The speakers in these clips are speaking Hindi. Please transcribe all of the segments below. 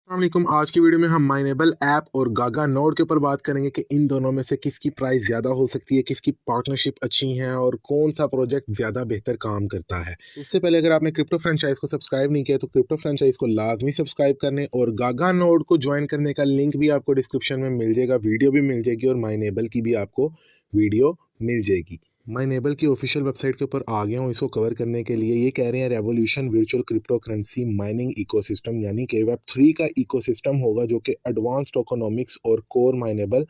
अस्सलामुअलैकुम। आज की वीडियो में हम माइनेबल ऐप और गागा नोड के ऊपर बात करेंगे कि इन दोनों में से किसकी प्राइस ज़्यादा हो सकती है, किसकी पार्टनरशिप अच्छी है और कौन सा प्रोजेक्ट ज़्यादा बेहतर काम करता है। तो उससे पहले अगर आपने क्रिप्टो फ्रेंचाइज को सब्सक्राइब नहीं किया तो क्रिप्टो फ्रेंचाइज को लाजमी सब्सक्राइब करने और गागा नोड को ज्वाइन करने का लिंक भी आपको डिस्क्रिप्शन में मिल जाएगा, वीडियो भी मिल जाएगी और माइनेबल की भी आपको वीडियो मिल जाएगी। मैं नेबल की ऑफिशियल वेबसाइट के ऊपर आ गया हूँ इसको कवर करने के लिए। ये कह रहे हैं revolution virtual crypto currency mining ecosystem, यानी कि वेब 3 का इकोसिस्टम होगा जो कि एडवांस टोकोनॉमिक्स और कोर माइनेबल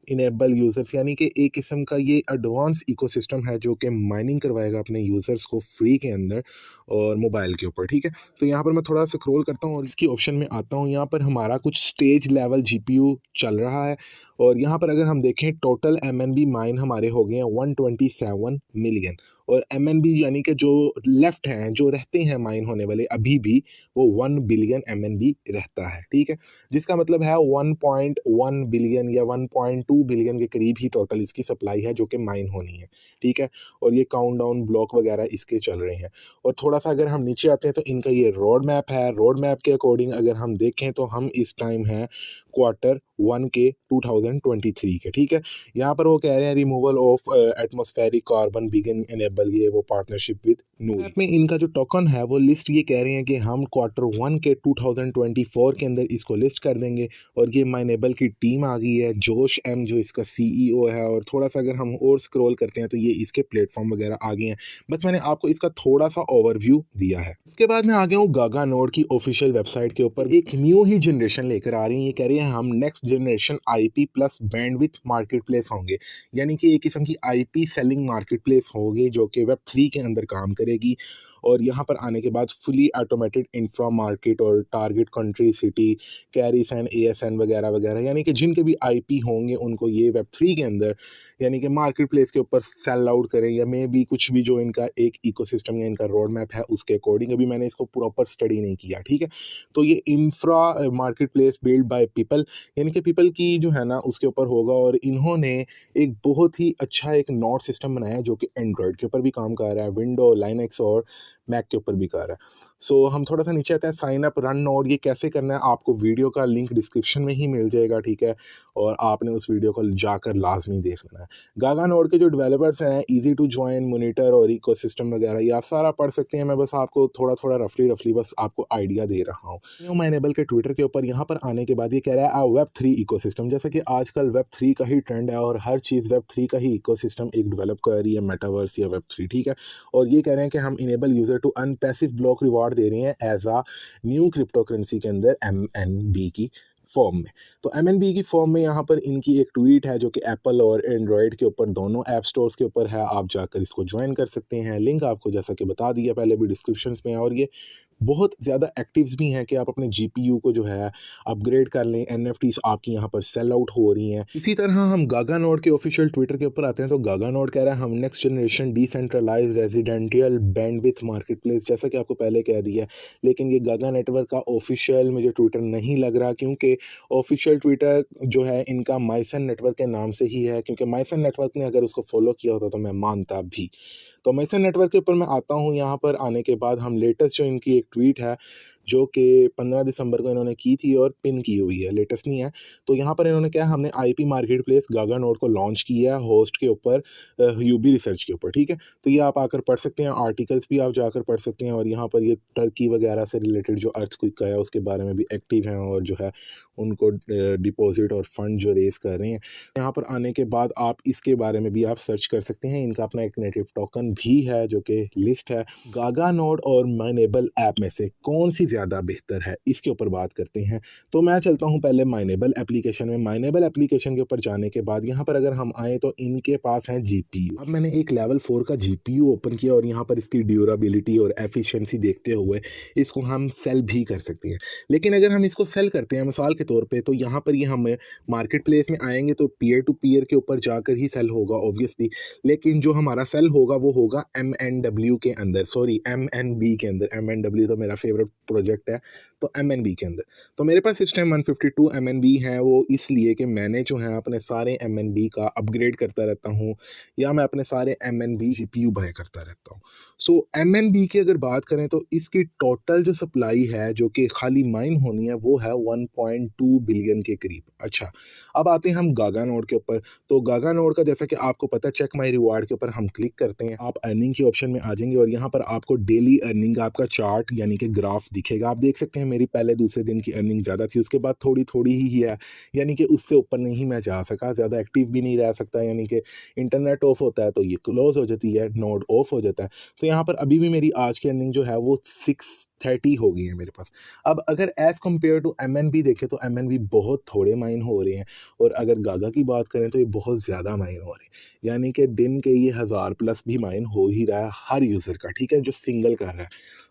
इनेबल यूज़र्स, यानी कि एक किस्म का ये एडवांस इकोसिस्टम है जो कि माइनिंग करवाएगा अपने यूज़र्स को फ्री के अंदर और मोबाइल के ऊपर। ठीक है, तो यहाँ पर मैं थोड़ा स्क्रॉल करता हूँ और इसकी ऑप्शन में आता हूँ। यहाँ पर हमारा कुछ स्टेज लेवल जीपीयू चल रहा है और यहाँ पर अगर हम देखें टोटल एमएनबी माइन हमारे हो गए हैं 127 मिलियन। और एमएनबी यानी कि जो लेफ्ट हैं, जो रहते हैं माइन होने वाले अभी भी, वो 1 बिलियन एमएनबी रहता है। ठीक है, जिसका मतलब है 1.1 बिलियन या 1.2 बिलियन के करीब ही टोटल इसकी सप्लाई है जो कि माइन होनी है। ठीक है, और ये काउंटडाउन ब्लॉक वगैरह इसके चल रहे हैं। और थोड़ा सा अगर हम नीचे आते हैं तो इनका ये रोड मैप है। रोड मैप के अकॉर्डिंग अगर हम देखें तो हम इस टाइम हैं Q1 के 2023 के। ठीक है, यहाँ पर वो कह रहे हैं removal of atmospheric carbon begin enable, ये वो पार्टनरशिप विद नूरी में इनका जो टोकन है वो लिस्ट ये कह रहे हैं कि हम Q1 के 2024 के अंदर इसको लिस्ट कर देंगे। और ये माइनेबल की टीम आ गई है, जोश एम जो इसका सीईओ है। और थोड़ा सा अगर हम और स्क्रॉल करते हैं तो ये इसके प्लेटफॉर्म वगैरह आ गए हैं। बस मैंने आपको इसका थोड़ा सा ओवरव्यू दिया है। इसके बाद मैं आ गया हूँ गागा नोड की ऑफिशियल वेबसाइट के ऊपर। एक न्यू ही जनरेशन लेकर आ रही है। ये कह रही है हम next generation IP plus bandwidth market place होंगे, यानी कि एक किस्म की आईपी सेलिंग मार्केट प्लेस होगी जो कि वेब 3 के अंदर काम करेगी। और यहाँ पर आने के बाद फुली ऑटोमेटेड इंफ्रा मार्केट और target country city carries and ASN वगैरह वगैरह, यानी कि जिनके भी आईपी होंगे उनको ये वेब 3 के अंदर यानी कि मार्केट प्लेस के ऊपर सेल आउट करें, या मे भी कुछ भी जो इनका एक इकोसिस्टम या इनका रोड मैप है उसके अकॉर्डिंग। अभी मैंने इसको प्रॉपर स्टडी नहीं किया। ठीक है, तो ये infra market place build by people, यानी कि पीपल की जो है ना उसके ऊपर होगा। और इन्होंने एक बहुत ही अच्छा एक नोड सिस्टम बनाया है जो कि एंड्रॉयड के ऊपर भी काम कर रहा है, विंडो लाइनक्स और मैक के ऊपर भी कर रहा है। सो हम थोड़ा सा नीचे आते हैं, साइन अप रन नोड। ये कैसे करना है आपको वीडियो का लिंक डिस्क्रिप्शन में ही मिल जाएगा। ठीक है, और आपने उस वीडियो को जाकर लाजमी देख लेना है। गागा नोड के जो डेवलपर्स हैं, इजी टू ज्वाइन, मोनीटर और इकोसिस्टम वगैरह, ये आप सारा पढ़ सकते हैं। मैं बस आपको थोड़ा थोड़ा रफली बस आपको आइडिया दे रहा हूँ। न्यू माइनेबल के ट्विटर के ऊपर यहाँ पर आने के बाद ये कह रहा है वेब 3 इकोसिस्टम, जैसे कि आजकल वेब 3 का ही ट्रेंड है और हर चीज़ वेब 3 का ही इकोसिस्टम एक डेवलप कर रही है, मेटावर्स या वेब 3। ठीक है, और ये कह रहे हैं कि हम enable user to earn passive block reward दे रहे हैं as a new crypto currency के अंदर एमएनबी की फॉर्म में। तो एमएनबी की फॉर्म में यहाँ पर इनकी एक ट्वीट है जो कि एप्पल और एंड्रॉयड के ऊपर दोनों ऐप स्टोर्स के ऊपर है। आप जाकर इसको ज्वाइन कर सकते हैं। लिंक आपको जैसा कि बता दिया पहले भी डिस्क्रिप्शन में है। और ये बहुत ज़्यादा एक्टिव्स भी हैं कि आप अपने जीपीयू को जो है अपग्रेड कर लें। एनएफटीज आपकी यहाँ पर सेल आउट हो रही हैं। इसी तरह हम गागा नोड के ऑफिशियल ट्विटर के ऊपर आते हैं तो गागा नोड कह रहा है हम next generation decentralise residential bandwidth marketplace, जैसा कि आपको पहले कह दिया। लेकिन ये गागा नेटवर्क का ऑफिशियल मुझे ट्विटर नहीं लग रहा, क्योंकि ऑफिशियल ट्विटर जो है इनका माइसन नेटवर्क के नाम से ही है। क्योंकि माइसन नेटवर्क ने अगर उसको फॉलो किया होता तो मैं मानता भी। तो माइसन नेटवर्क के ऊपर मैं आता हूँ। यहाँ पर आने के बाद हम लेटेस्ट जो इनकी एक ट्वीट है जो कि 15 दिसंबर को इन्होंने की थी और पिन की हुई है, लेटेस्ट नहीं है। तो यहाँ पर इन्होंने क्या, हमने आईपी मार्केट प्लेस गागा नोड को लॉन्च किया है होस्ट के ऊपर, यूबी रिसर्च के ऊपर। ठीक है, तो ये आप आकर पढ़ सकते हैं, आर्टिकल्स भी आप जाकर पढ़ सकते हैं। और यहाँ पर ये टर्की वगैरह से रिलेटेड जो अर्थक्वेक का है उसके बारे में भी एक्टिव हैं और जो है उनको डिपॉजिट और फंड जो रेस कर रहे हैं। यहाँ पर आने के बाद आप इसके बारे में भी आप सर्च कर सकते हैं। इनका अपना एक नेटिव टोकन भी है जो कि लिस्ट है। गागा नोड और माइनेबल ऐप में से कौन सी ज़्यादा बेहतर है, इसके ऊपर बात करते हैं। तो मैं चलता हूँ पहले माइनेबल एप्लीकेशन में। माइनेबल एप्लीकेशन के ऊपर जाने के बाद यहाँ पर अगर हम आए तो इनके पास है जीपीयू। अब मैंने एक लेवल 4 का जीपीयू ओपन किया और यहाँ पर इसकी ड्यूरेबिलिटी और एफिशिएंसी देखते हुए इसको हम सेल भी कर सकते हैं। लेकिन अगर हम इसको सेल करते हैं मिसाल के तौर पे, तो यहाँ पर ये हमें मार्केट प्लेस में आएंगे तो पीयर टू पीयर के ऊपर जाकर ही सेल होगा ऑब्वियसली। लेकिन जो हमारा सेल होगा वो होगा MNW के अंदर, सॉरी MNB के अंदर। MNW तो मेरा फेवरेट प्रोजेक्ट है, तो MNB के अंदर। तो मेरे पास इस टाइम 152 MNB हैं, वो इसलिए कि मैंने जो है अपने सारे MNB का अपग्रेड करता रहता हूँ, या मैं अपने सारे MNB GPU बाय करता रहता हूँ। सो MNB की अगर बात करें तो इसकी टोटल जो सप्लाई है जो कि खाली माइन होनी है वो है 1.2 बिलियन के करीब। अच्छा, अब आते हैं हम गागा नोड के ऊपर। तो गागा नोड का जैसा कि आपको पता है, चेक माई रिवार्ड के ऊपर हम क्लिक करते हैं, आप अर्निंग के ऑप्शन में आ जाएंगे और यहाँ पर आपको डेली अर्निंग आपका चार्ट यानी कि ग्राफ दिखेगा। आप देख सकते हैं मेरी पहले दूसरे दिन की अर्निंग ज़्यादा थी, उसके बाद थोड़ी थोड़ी ही है, यानी कि उससे ऊपर नहीं मैं जा सका, ज़्यादा एक्टिव भी नहीं रह सकता, यानी कि इंटरनेट ऑफ होता है तो ये क्लोज हो जाती है, नोड ऑफ हो जाता है। तो यहाँ पर अभी भी मेरी आज की अर्निंग जो है वो 630 हो गई है मेरे पास। अब अगर एज़ कम्पेयर टू MNB देखें तो MNB बहुत थोड़े माइन हो रहे हैं, और अगर गागा की बात करें तो ये बहुत ज़्यादा माइन हो रहे हैं, यानी कि दिन के ये 1000+ भी माइन हो ही रहा है हर यूज़र का, ठीक है, जो सिंगल कर रहा है।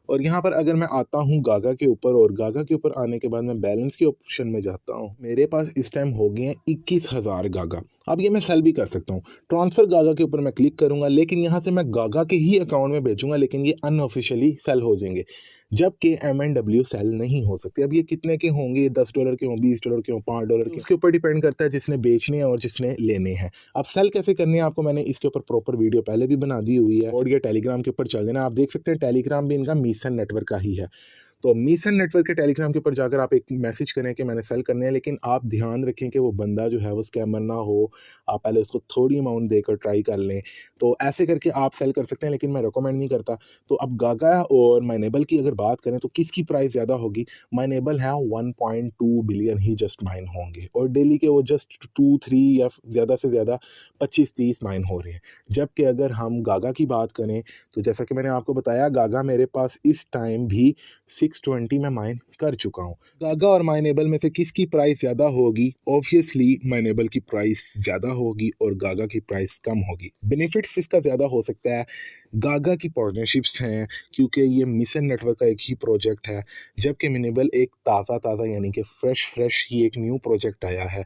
और यहाँ पर अगर मैं आता हूँ गागा के ऊपर, और गागा के ऊपर आने के बाद मैं बैलेंस के ऑप्शन में जाता हूँ, मेरे पास इस टाइम हो गए हैं 21,000 गागा। अब ये मैं सेल भी कर सकता हूँ, ट्रांसफ़र गागा के ऊपर मैं क्लिक करूँगा, लेकिन यहाँ से मैं गागा के ही अकाउंट में भेजूँगा, लेकिन ये अनऑफिशियली सेल हो जाएंगे, जबकि MNW सेल नहीं हो सकते। अब ये कितने के होंगे, $10 के हों, $20 के हों, $5 के, उसके ऊपर डिपेंड करता है जिसने बेचने हैं और जिसने लेने हैं। अब सेल कैसे करने हैं आपको मैंने इसके ऊपर प्रॉपर वीडियो पहले भी बना दी हुई है, और ये टेलीग्राम के ऊपर चल देना। आप देख सकते हैं टेलीग्राम भी इनका मीसन नेटवर्क का ही है। तो मीसन नेटवर्क के टेलीग्राम के ऊपर जाकर आप एक मैसेज करें कि मैंने सेल करने हैं, लेकिन आप ध्यान रखें कि वो बंदा जो है वो स्कैमर ना हो। आप पहले उसको थोड़ी अमाउंट देकर ट्राई कर लें, तो ऐसे करके आप सेल कर सकते हैं, लेकिन मैं रिकमेंड नहीं करता। तो अब गागा और माइनेबल की अगर बात करें तो किसकी प्राइस ज़्यादा होगी? माइनेबल है 1.2 बिलियन ही जस्ट माइन होंगे, और डेली के वो जस्ट 2-3 या ज़्यादा से ज़्यादा 25-30 माइन हो रहे हैं। जबकि अगर हम गागा की बात करें तो जैसा कि मैंने आपको बताया, गागा मेरे पास इस टाइम भी 620 में माइन कर चुका हूँ। गागा और माइनेबल में से किसकी प्राइस ज़्यादा होगी? ऑब्वियसली माइनेबल की प्राइस ज़्यादा होगी और गागा की प्राइस कम होगी। बेनिफिट्स इसका ज़्यादा हो सकता है, गागा की पार्टनरशिप्स हैं, क्योंकि ये मिशन नेटवर्क का एक ही प्रोजेक्ट है, जबकि माइनेबल एक ताज़ा यानी कि फ्रेश ही एक न्यू प्रोजेक्ट आया है।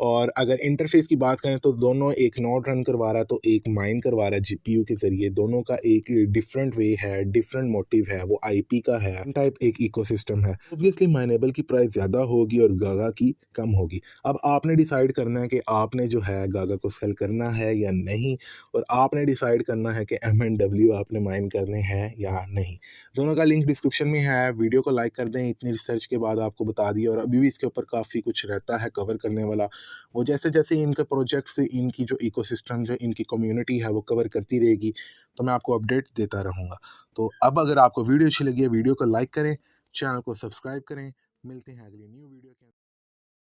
और अगर इंटरफेस की बात करें तो दोनों एक नोड रन करवा रहा है, तो एक माइन करवा रहा है जीपीयू के ज़रिए। दोनों का एक डिफरेंट वे है, डिफरेंट मोटिव है, वो आईपी का है, टाइप एक इकोसिस्टम है। ऑब्वियसली माइनेबल की प्राइस ज़्यादा होगी और गागा की कम होगी। अब आपने डिसाइड करना है कि आपने जो है गागा को सेल करना है या नहीं, और आपने डिसाइड करना है कि MNW आपने माइन करने हैं या नहीं। दोनों का लिंक डिस्क्रिप्शन में है, वीडियो को लाइक कर दें। इतनी रिसर्च के बाद आपको बता दिया, और अभी भी इसके ऊपर काफ़ी कुछ रहता है कवर करने वाला। वो जैसे जैसे इनके प्रोजेक्ट्स, इनकी जो इकोसिस्टम, जो इनकी कम्युनिटी है वो कवर करती रहेगी, तो मैं आपको अपडेट देता रहूँगा। तो अब अगर आपको वीडियो अच्छी लगी है, वीडियो को लाइक करें, चैनल को सब्सक्राइब करें। मिलते हैं अगली न्यू वीडियो के